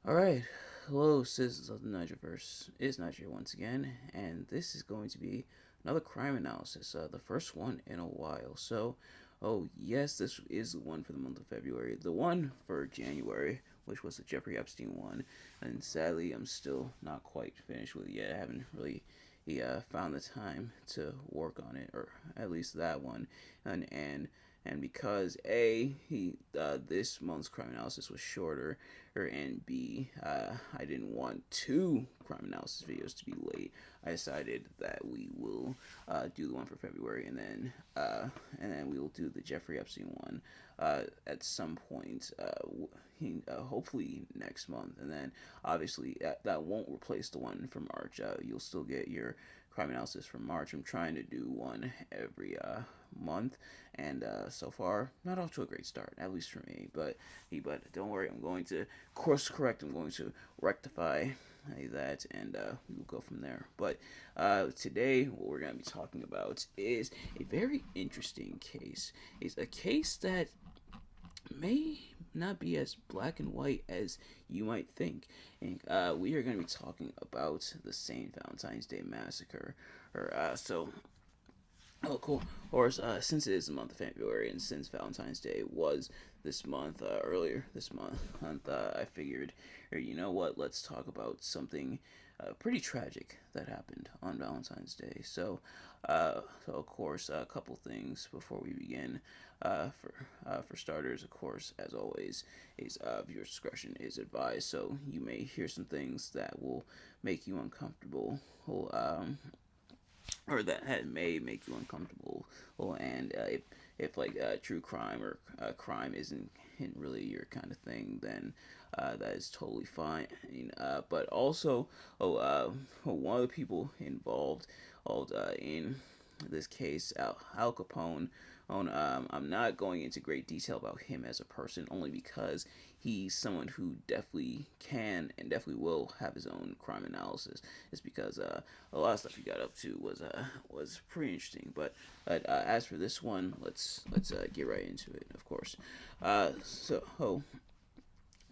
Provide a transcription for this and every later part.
Alright, hello citizens of the Nigelverse. It's Niger once again, and this is going to be another crime analysis, the first one in a while. So, oh yes, this is the one for the month of February. The one for January, which was the Jeffrey Epstein one, and sadly I'm still not quite finished with it yet. I haven't really found the time to work on it, or at least that one, and because he this month's crime analysis was shorter, and B, I didn't want two crime analysis videos to be late. I decided that we will do the one for February, and then we will do the Jeffrey Epstein one at some point. Hopefully next month, and then obviously that won't replace the one from March. You'll still get your crime analysis from March. I'm trying to do one every month, and so far not off to a great start, at least for me. But don't worry, I'm going to course correct. I'm going to rectify that, and we will go from there. But today, what we're going to be talking about is a very interesting case. It's a case that may not be as black and white as you might think. And we are going to be talking about the St. Valentine's Day Massacre. Oh, cool. Or since it is the month of February, and since Valentine's Day was this month, earlier this month, I figured, or you know what? Let's talk about something pretty tragic that happened on Valentine's Day. So of course, a couple things before we begin. For starters, of course, as always, is viewer discretion is advised. So you may hear some things that will make you uncomfortable. Well, or that may make you uncomfortable. Well, and if like true crime or crime isn't really your kind of thing, then that is totally fine. But also, one of the people involved in this case, Al Capone. I'm not going into great detail about him as a person, only because he's someone who definitely can and definitely will have his own crime analysis. It's because a lot of stuff he got up to was pretty interesting. But as for this one, let's get right into it. Of course,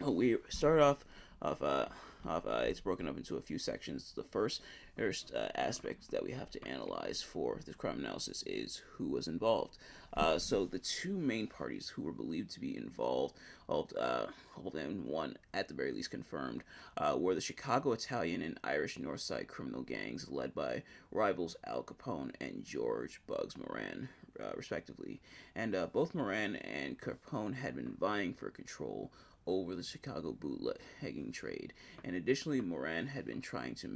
we start off. It's broken up into a few sections. The first aspect that we have to analyze for this crime analysis is who was involved. So the two main parties who were believed to be involved, and one at the very least confirmed, were the Chicago Italian and Irish Northside criminal gangs led by rivals Al Capone and George Bugs Moran, respectively. And both Moran and Capone had been vying for control over the Chicago bootlegging trade. And additionally, Moran had been trying to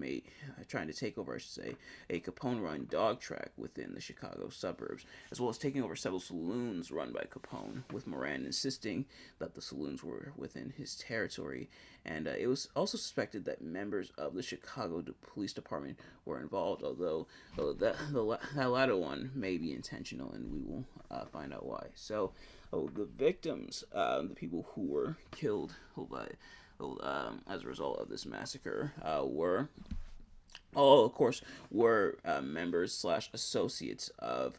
take over, I should say, a Capone-run dog track within the Chicago suburbs, as well as taking over several saloons run by Capone, with Moran insisting that the saloons were within his territory. And it was also suspected that members of the Chicago Police Department were involved, although that latter one may be intentional, and we will find out why. The victims, the people who were killed as a result of this massacre, were all, of course, were members slash associates of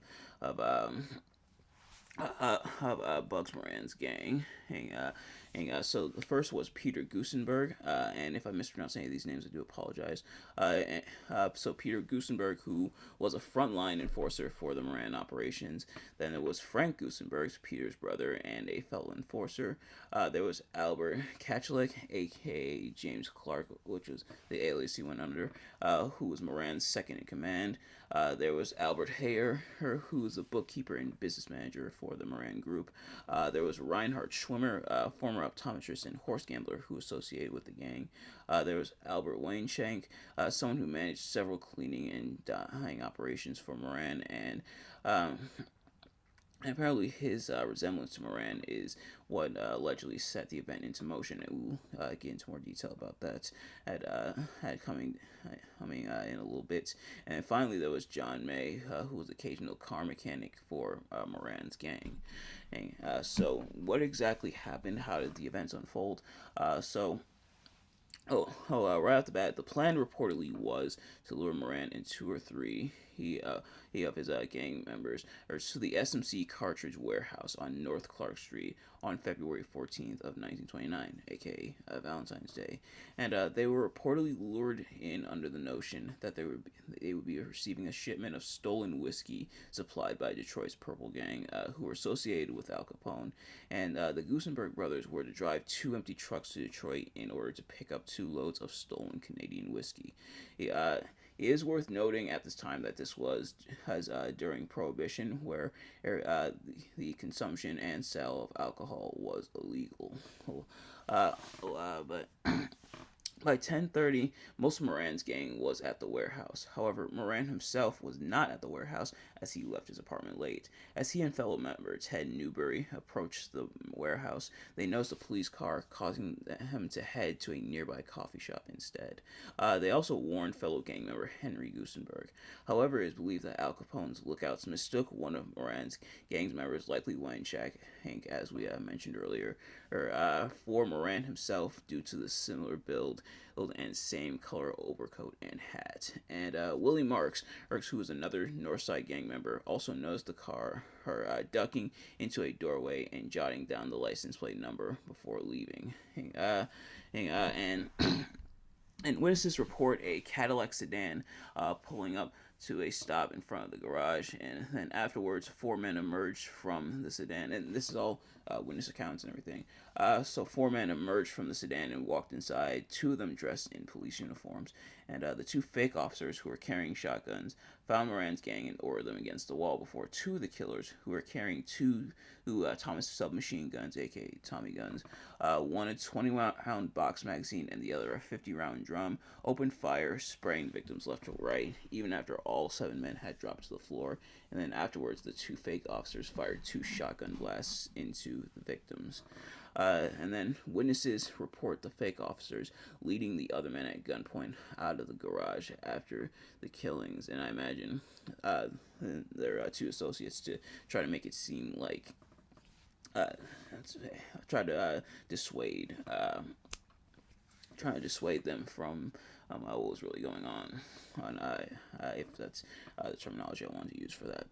Bugs Moran's gang. So the first was Peter Gusenberg, and if I mispronounce any of these names, I do apologize. So Peter Gusenberg, who was a frontline enforcer for the Moran operations. Then there was Frank Gusenberg, Peter's brother and a fellow enforcer. There was Albert Kachlik, aka James Clark, which was the alias he went under, who was Moran's second in command. There was Albert Hayer, who was a bookkeeper and business manager for the Moran Group. There was Reinhard Schwimmer, former optometrist and horse gambler who associated with the gang. There was Albert Wainshank, someone who managed several cleaning and dyeing operations for Moran, and apparently his resemblance to Moran is what allegedly set the event into motion, and we'll get into more detail about that coming in a little bit. And finally, there was John May, who was occasional car mechanic for Moran's gang. So, what exactly happened? How did the events unfold? Right off the bat, the plan reportedly was to lure Moran in two or three. of his gang members or to the SMC cartridge warehouse on North Clark Street on February 14th of 1929, aka Valentine's Day, and they were reportedly lured in under the notion that they would be receiving a shipment of stolen whiskey supplied by Detroit's Purple Gang, who were associated with Al Capone, and the Gusenberg brothers were to drive two empty trucks to Detroit in order to pick up two loads of stolen Canadian whiskey. It is worth noting at this time that this was during Prohibition, where the consumption and sale of alcohol was illegal. But by 10:30, most of Moran's gang was at the warehouse. However, Moran himself was not at the warehouse as he left his apartment late. As he and fellow member Ted Newberry approached the warehouse, they noticed a police car, causing him to head to a nearby coffee shop instead. They also warned fellow gang member Henry Gusenberg. However, it is believed that Al Capone's lookouts mistook one of Moran's gang members, likely Wayne Hank, as we mentioned earlier, for Moran himself due to the similar build and same color overcoat and hat. And Willie Marks, who was another Northside gang member, also noticed the car ducking into a doorway and jotting down the license plate number before leaving. And and witnesses report a Cadillac sedan pulling up to a stop in front of the garage, and then afterwards, four men emerged from the sedan, and this is all witness accounts and everything. So four men emerged from the sedan and walked inside, two of them dressed in police uniforms, and the two fake officers who were carrying shotguns found Moran's gang and ordered them against the wall before two of the killers, who were carrying two Thomas submachine guns, aka Tommy guns, one a 20-round box magazine and the other a 50-round drum, opened fire, spraying victims left to right, even after all seven men had dropped to the floor. And then afterwards, the two fake officers fired two shotgun blasts into the victims. And then witnesses report the fake officers leading the other men at gunpoint out of the garage after the killings. And I imagine their two associates to try to make it seem like try to dissuade them from what was really going on if that's the terminology I wanted to use for that.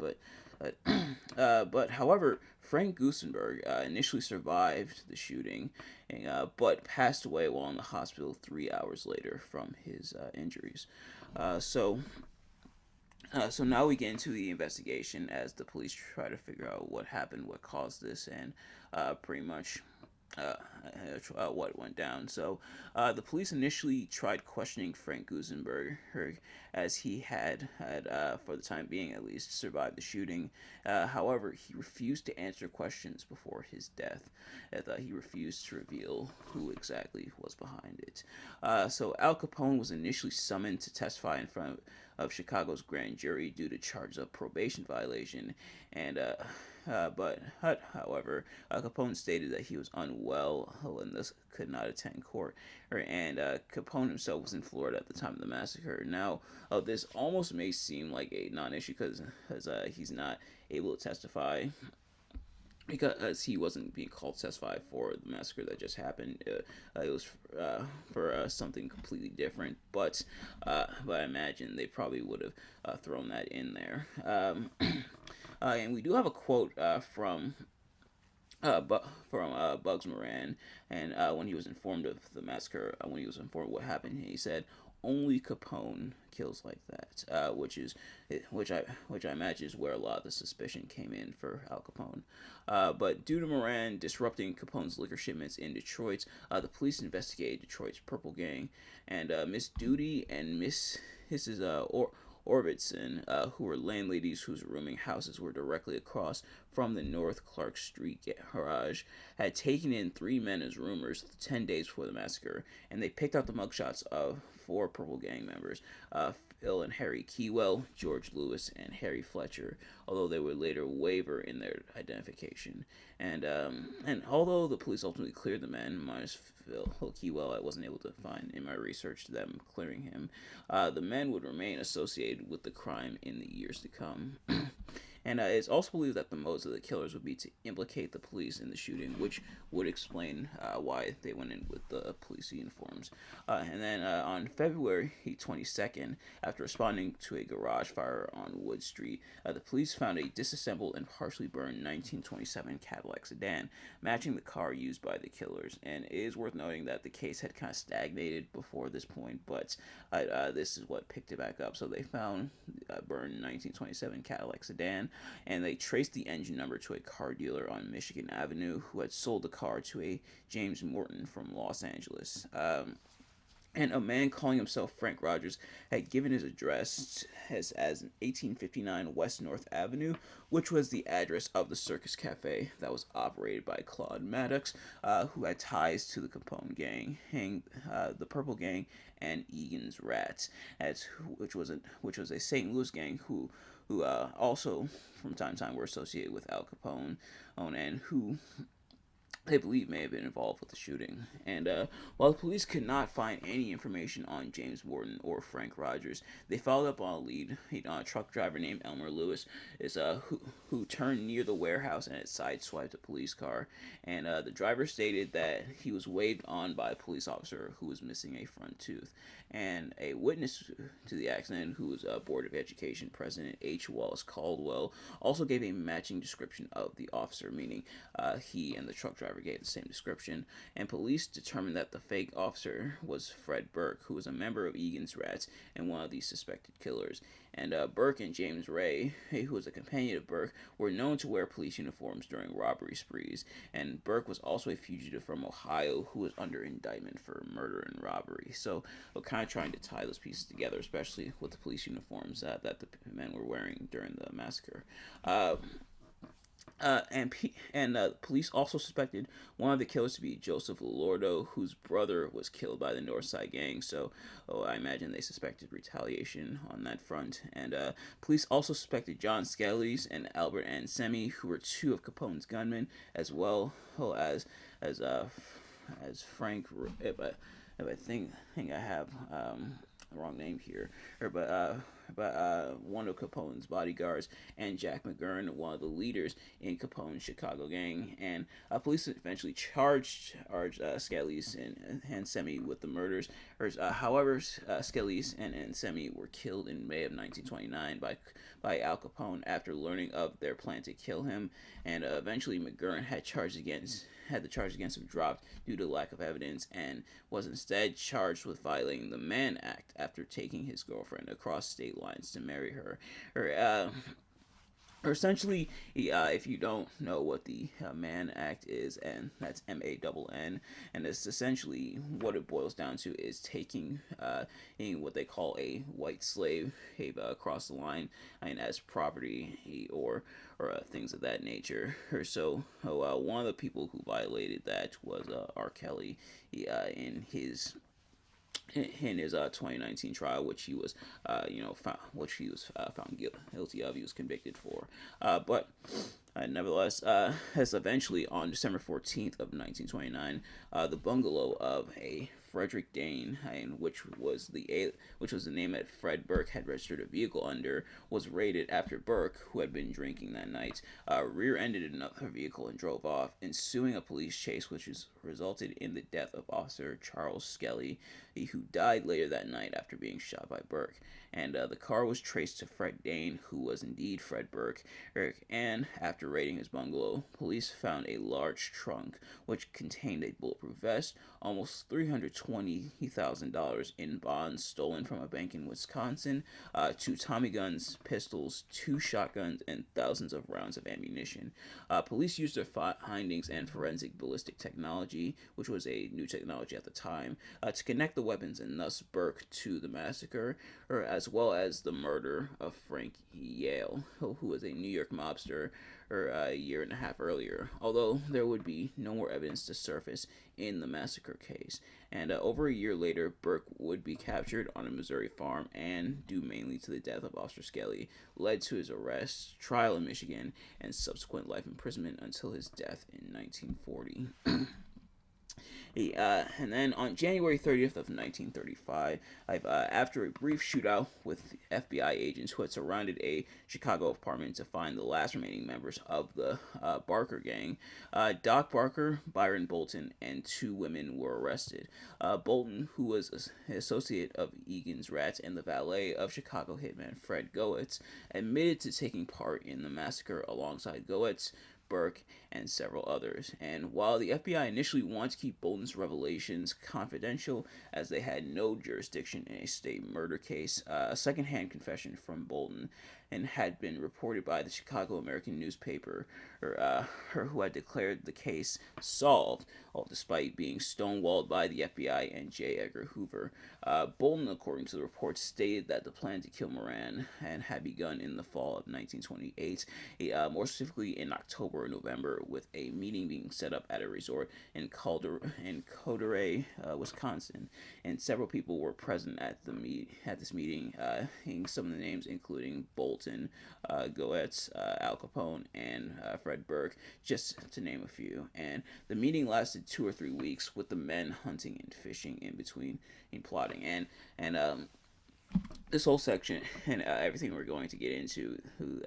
But however, Frank Gusenberg initially survived the shooting, but passed away while in the hospital 3 hours later from his injuries. So now we get into the investigation as the police try to figure out what happened, what caused this, and pretty much what went down. So the police initially tried questioning Frank Gusenberg, as he had for the time being at least, survived the shooting. However, he refused to answer questions before his death. He refused to reveal who exactly was behind it. So Al Capone was initially summoned to testify in front of Chicago's grand jury due to charges of probation violation, and but however, Capone stated that he was unwell and thus could not attend court. And Capone himself was in Florida at the time of the massacre. Now, this almost may seem like a non-issue because he's not able to testify, because he wasn't being called to testify for the massacre that just happened. It was for something completely different, but I imagine they probably would have thrown that in there. And we do have a quote from Bugs Moran, and when he was informed of the massacre, when he was informed what happened, he said, "Only Capone kills like that," which I imagine is where a lot of the suspicion came in for Al Capone. But due to Moran disrupting Capone's liquor shipments in Detroit, the police investigated Detroit's Purple Gang, and Miss Duty and Mrs. Orbitson, who were landladies whose rooming houses were directly across from the North Clark Street garage, had taken in three men as roomers 10 days before the massacre, and they picked out the mugshots of four Purple Gang members, Phil and Harry Keywell, George Lewis, and Harry Fletcher, although they would later waver in their identification. And although the police ultimately cleared the men, minus Phil Keywell, I wasn't able to find in my research them clearing him, the men would remain associated with the crime in the years to come. And it's also believed that the motives of the killers would be to implicate the police in the shooting, which would explain why they went in with the police uniforms. And then on February 22nd, after responding to a garage fire on Wood Street, the police found a disassembled and partially burned 1927 Cadillac sedan, matching the car used by the killers. And it is worth noting that the case had kind of stagnated before this point, but this is what picked it back up. So they found a burned 1927 Cadillac sedan, and they traced the engine number to a car dealer on Michigan Avenue who had sold the car to a James Morton from Los Angeles. And a man calling himself Frank Rogers had given his address as 1859 West North Avenue, which was the address of the Circus Cafe that was operated by Claude Maddox, who had ties to the Capone gang, the Purple Gang, and Egan's Rats, which was a St. Louis gang who also from time to time were associated with Al Capone, and who they believe may have been involved with the shooting. And while the police could not find any information on James Morton or Frank Rogers, they followed up on a lead. A truck driver named Elmer Lewis who turned near the warehouse and had sideswiped a police car. And the driver stated that he was waved on by a police officer who was missing a front tooth. And a witness to the accident, who was Board of Education President H. Wallace Caldwell, also gave a matching description of the officer, meaning he and the truck driver gave the same description. And police determined that the fake officer was Fred Burke, who was a member of Egan's Rats and one of the suspected killers. And Burke and James Ray, who was a companion of Burke, were known to wear police uniforms during robbery sprees. And Burke was also a fugitive from Ohio who was under indictment for murder and robbery. So we're kind of trying to tie those pieces together, especially with the police uniforms that the men were wearing during the massacre. Police also suspected one of the killers to be Joseph Lordo, whose brother was killed by the Northside Gang. So, I imagine they suspected retaliation on that front. And police also suspected John Skelly's and Albert Ansemi, who were two of Capone's gunmen, as well as Frank. If I think I have the wrong name here, but one of Capone's bodyguards, and Jack McGurn, one of the leaders in Capone's Chicago gang. And police eventually charged Skelly's and Ansemi with the murders. However, Skelly's and Ansemi were killed in May of 1929 by Al Capone after learning of their plan to kill him. And eventually, McGurn had the charge against him dropped due to lack of evidence, and was instead charged with violating the Mann Act after taking his girlfriend across state lines to marry her. Essentially, if you don't know what the Mann Act is, and that's MANN, and it's essentially what it boils down to is taking in what they call a white slave across the line, as property or things of that nature. One of the people who violated that was R. Kelly in his 2019 trial, which he was found guilty of. He was convicted for, but nevertheless, as eventually on December 14th of 1929, the bungalow of a Frederick Dane, which was the name that Fred Burke had registered a vehicle under, was raided after Burke, who had been drinking that night, rear-ended another vehicle and drove off, ensuing a police chase, which resulted in the death of Officer Charles Skelly, who died later that night after being shot by Burke. And the car was traced to Fred Dane, who was indeed Fred Burke. And after raiding his bungalow, police found a large trunk which contained a bulletproof vest, almost $320,000 in bonds stolen from a bank in Wisconsin, 2 Tommy guns, pistols, 2 shotguns, and thousands of rounds of ammunition. Police used their findings and forensic ballistic technology, which was a new technology at the time, to connect the weapons and thus Burke to the massacre, as well as the murder of Frank Yale, who was a New York mobster a year and a half earlier, although there would be no more evidence to surface in the massacre case. And over a year later, Burke would be captured on a Missouri farm, and, due mainly to the death of Officer Skelly, led to his arrest, trial in Michigan, and subsequent life imprisonment until his death in 1940. And then on January 30th of 1935, after a brief shootout with FBI agents who had surrounded a Chicago apartment to find the last remaining members of the Barker gang, Doc Barker, Byron Bolton, and two women were arrested. Bolton, who was an associate of Egan's Rats and the valet of Chicago hitman Fred Goetz, admitted to taking part in the massacre alongside Goetz, Burke, and several others. And while the FBI initially wanted to keep Bolton's revelations confidential, as they had no jurisdiction in a state murder case, a secondhand confession from Bolton and had been reported by the Chicago American newspaper, who had declared the case solved, all despite being stonewalled by the FBI and J. Edgar Hoover. Bolton, according to the report, stated that the plan to kill Moran and had begun in the fall of 1928, more specifically in October or November, with a meeting being set up at a resort in Codere, Wisconsin, and several people were present at this meeting, some of the names including Bolton, Goetz, Al Capone, and Fred Burke, just to name a few. And the meeting lasted 2 or 3 weeks, with the men hunting and fishing in between, and plotting. And this whole section and everything we're going to get into who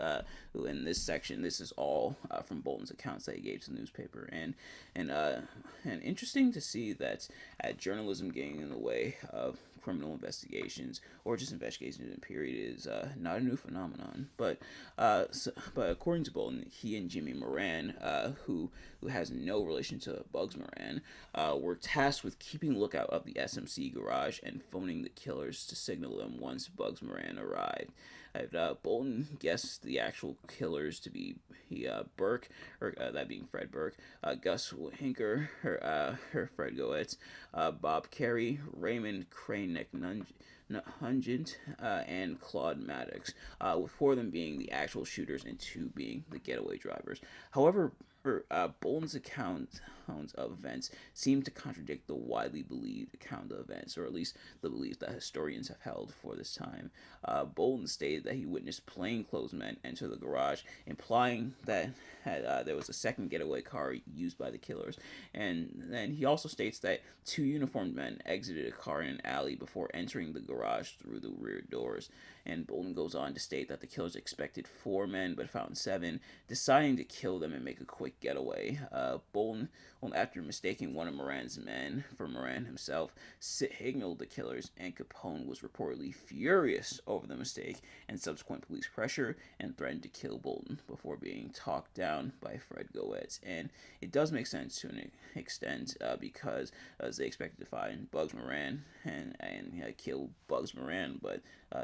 in this section, this is all from Bolton's accounts that he gave to the newspaper. And interesting to see that journalism getting in the way of criminal investigations or just investigations in period is not a new phenomenon. But according to Bolton, he and Jimmy Moran, who has no relation to Bugs Moran, were tasked with keeping lookout of the SMC garage and phoning the killers to signal them once Bugs Moran arrived. Bolton guessed the actual killers to be Burke, or that being Fred Burke, Gus Hinker, her Fred Goetz, Bob Carey, Raymond Crane Hungent, and Claude Maddox, with 4 of them being the actual shooters and 2 being the getaway drivers. However, Bolton's accounts of events seem to contradict the widely believed account of events, or at least the belief that historians have held for this time. Bolton stated that he witnessed plainclothes men enter the garage, implying that there was a second getaway car used by the killers. And then he also states that 2 uniformed men exited a car in an alley before entering the garage through the rear doors. And Bolton goes on to state that the killers expected 4 men but found 7, deciding to kill them and make a quick getaway. Bolton, after mistaking one of Moran's men for Moran himself, signaled the killers, and Capone was reportedly furious over the mistake and subsequent police pressure, and threatened to kill Bolton before being talked down by Fred Goetz. And it does make sense to an extent, because they expected to find Bugs Moran and kill Bugs Moran, but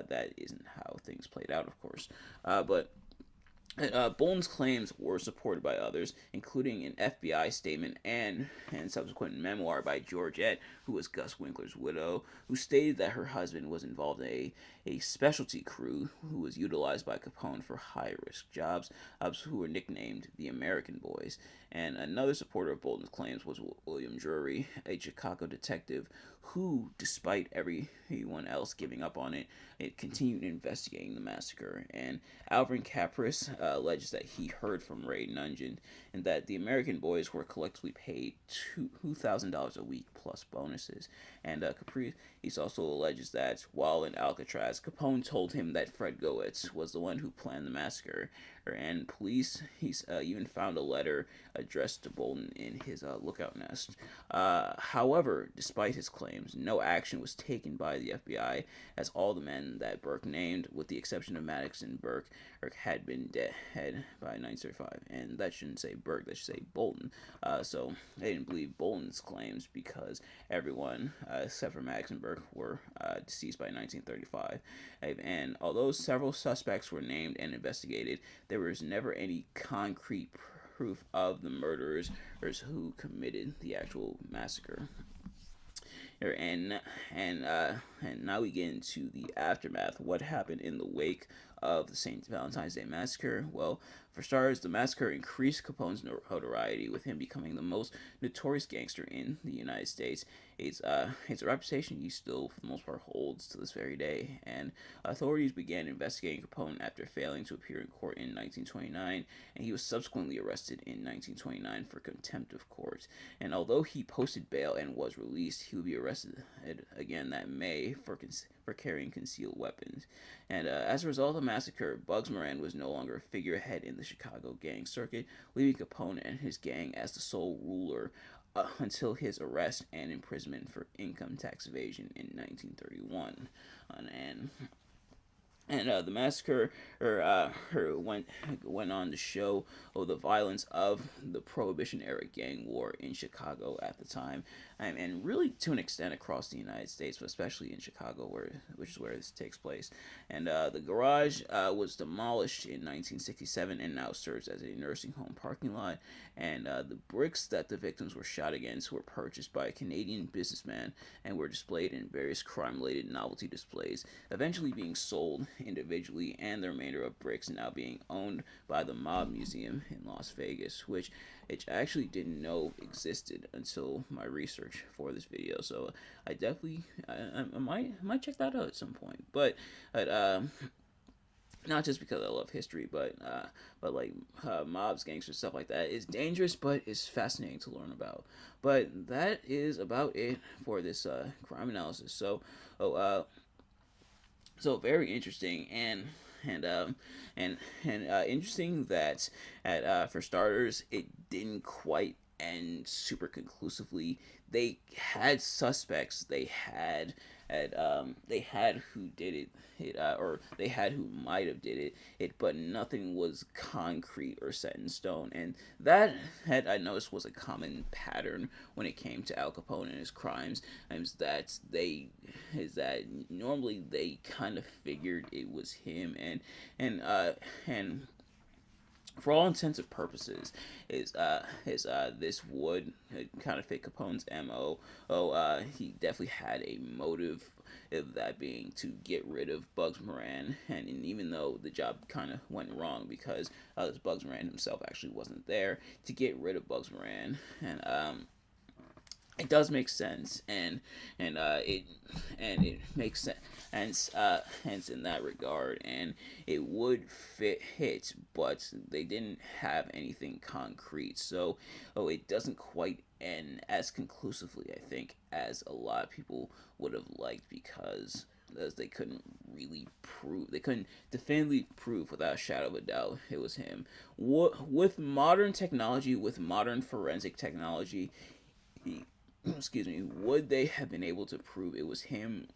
that isn't how things played out, of course. But Bolton's claims were supported by others, including an FBI statement and subsequent memoir by Georgette, who was Gus Winkler's widow, who stated that her husband was involved in a specialty crew who was utilized by Capone for high-risk jobs, who were nicknamed the American Boys. And another supporter of Bolton's claims was William Drury, a Chicago detective who, despite everyone else giving up on it, continued investigating the massacre. And Alvin Capris alleges that he heard from Ray Nugent and that the American Boys were collectively paid $2,000 a week plus bonuses. And Capris also alleges that while in Alcatraz, Capone told him that Fred Goetz was the one who planned the massacre. And police even found a letter addressed to Bolton in his lookout nest. However, despite his claims, no action was taken by the FBI, as all the men that Burke named, with the exception of Maddox and Burke, had been dead by 1935. And that shouldn't say Burke, that should say Bolton. So they didn't believe Bolton's claims because everyone, except for Maddox and Burke, were deceased by 1935. And although several suspects were named and investigated, there was never any concrete proof of the murderers or who committed the actual massacre. And now we get into the aftermath. What happened in the wake of the St. Valentine's Day Massacre? Well, For starters, the massacre increased Capone's notoriety, with him becoming the most notorious gangster in the United States. It's a reputation he still, for the most part, holds to this very day, and authorities began investigating Capone after failing to appear in court in 1929, and he was subsequently arrested in 1929 for contempt of court. And although he posted bail and was released, he would be arrested again that May for carrying concealed weapons. And as a result of the massacre, Bugs Moran was no longer a figurehead in the Chicago gang circuit, leaving Capone and his gang as the sole ruler until his arrest and imprisonment for income tax evasion in 1931. The massacre went on to show the violence of the Prohibition-era gang war in Chicago at the time, and really to an extent across the United States, but especially in Chicago, which is where this takes place. And the garage was demolished in 1967 and now serves as a nursing home parking lot. And the bricks that the victims were shot against were purchased by a Canadian businessman and were displayed in various crime-related novelty displays, eventually being sold individually, and the remainder of bricks now being owned by the Mob Museum in Las Vegas, which I actually didn't know existed until my research for this video. So I definitely I might check that out at some point. But not just because I love history, but like mobs, gangsters, stuff like that is dangerous, but it's fascinating to learn about. But that is about it for this crime analysis. So very interesting, and interesting that for starters, it didn't quite end super conclusively. They had suspects. They had who did or they had who might have did it, but nothing was concrete or set in stone. And that had I noticed was a common pattern when it came to Al Capone and his crimes. Is that normally they kind of figured it was him, and for all intents and purposes, this would kind of fit Capone's MO. He definitely had a motive, of that being to get rid of Bugs Moran, and even though the job kind of went wrong because Bugs Moran himself actually wasn't there to get rid of Bugs Moran, and it does make sense, it makes sense, hence in that regard, and it would hit, but they didn't have anything concrete, so it doesn't quite end as conclusively, I think, as a lot of people would have liked, because as they couldn't definitively prove without a shadow of a doubt it was him. With modern technology, with modern forensic technology, excuse me, would they have been able to prove it was him?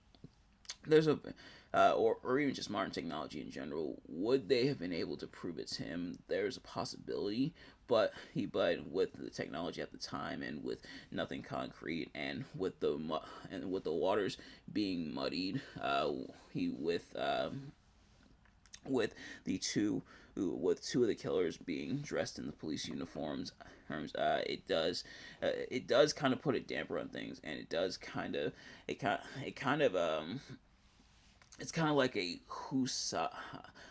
Or even just modern technology in general, would they have been able to prove it's him? There's a possibility, but with the technology at the time, and with nothing concrete, and with the waters being muddied, with two of the killers being dressed in the police uniforms, it does kind of put a damper on things, and it's kind of like a who saw.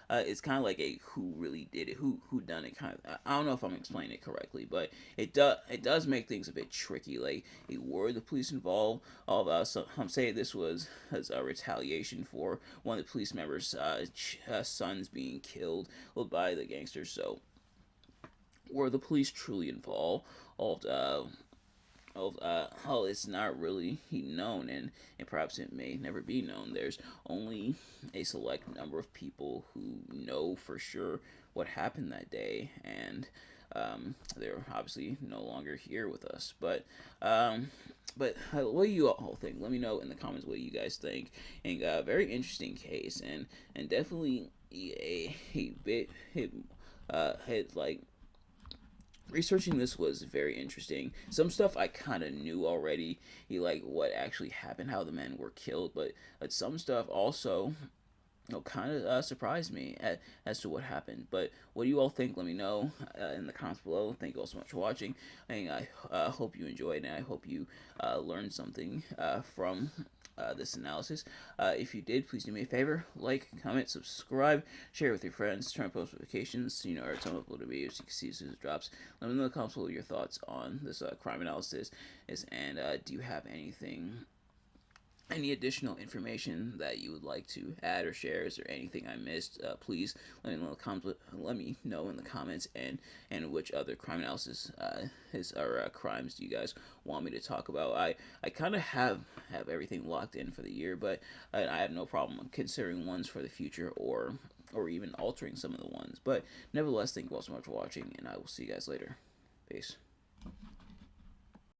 It's kind of like a who really did it, who done it kind of. I don't know if I'm explaining it correctly, but it does make things a bit tricky. Like, were the police involved? So I'm saying this was as a retaliation for one of the police members' sons being killed by the gangsters. So were the police truly involved? It's not really known, and perhaps it may never be known. There's only a select number of people who know for sure what happened that day, and they're obviously no longer here with us. But what do you all think? Let me know in the comments what you guys think. And very interesting case, and definitely a bit hit like. Researching this was very interesting. Some stuff I kind of knew already, like what actually happened, how the men were killed, but some stuff also kind of surprised me as to what happened. But what do you all think? Let me know in the comments below. Thank you all so much for watching, and I hope you enjoyed, and I hope you learned something this analysis. If you did, please do me a favor: like, comment, subscribe, share with your friends, turn on post notifications so you know every time I upload a video so you can see as soon as it drops. Let me know in the comments below your thoughts on this crime analysis, and do you have any additional information that you would like to add or share? Is there anything I missed? Please let me know in the comments. Let me know in the comments, and which other crime analysis crimes do you guys want me to talk about? I kind of have everything locked in for the year, but I have no problem considering ones for the future or even altering some of the ones. But nevertheless, thank you all so much for watching, and I will see you guys later. Peace.